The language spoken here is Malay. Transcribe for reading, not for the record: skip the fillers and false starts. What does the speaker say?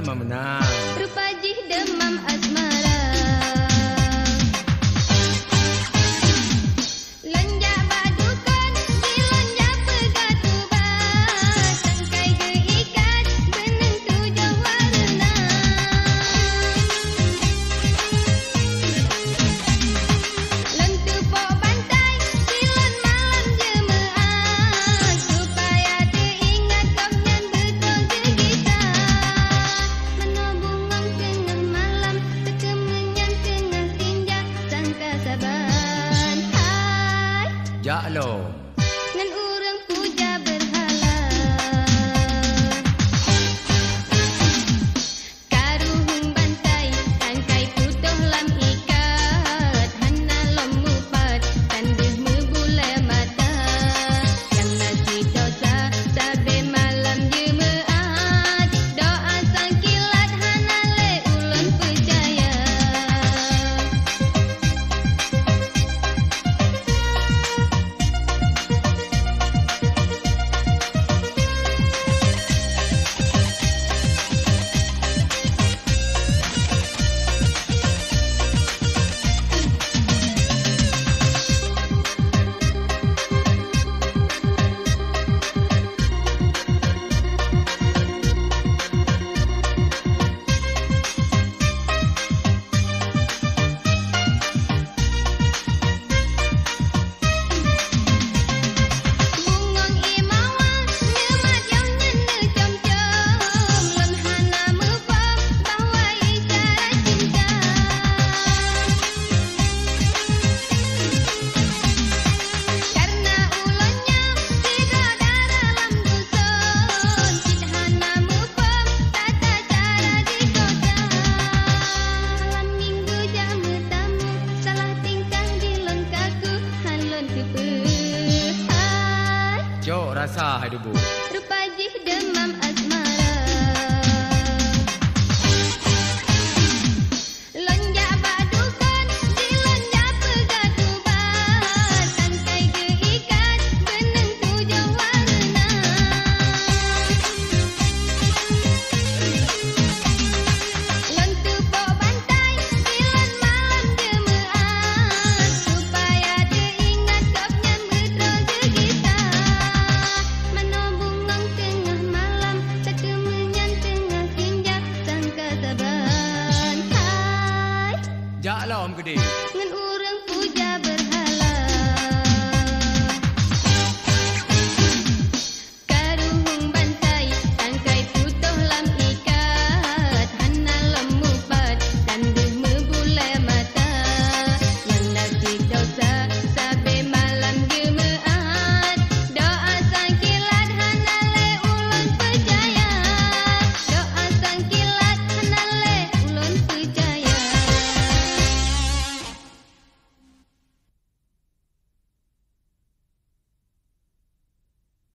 memenang. Rupa jih demam asmara. Lonjak badukan, dilonjak pegatuban. Sangkai geikat, beneng tujuh warna. Lentupo bantai, silon malam jemaah. Supaya teringat kopnyan betul gegisa. Menobungan tengah malam, kekemenyan tengah tinja. Sangka saban, hai Jaklo. ngan urang puja berhala. Karuhung bantai, sangkai putuh lam ikat. Hana lom mupat, tandih membula mata. Yang nasi dosa, sabe malam jemaat. Doa sang kilat, hana le ulun percaya. Bungong imawa, nyemat yang nyene com-com. Lon hana mepam, bahwa isyarat cinta. Karena ulonnya, tidak dalam dusun. Cid hana mepam, tata cara di kota. Malam minggu jamu tamu, salah tingkah di lon kaku. Halon kepe, hai Jok rasa hai debu.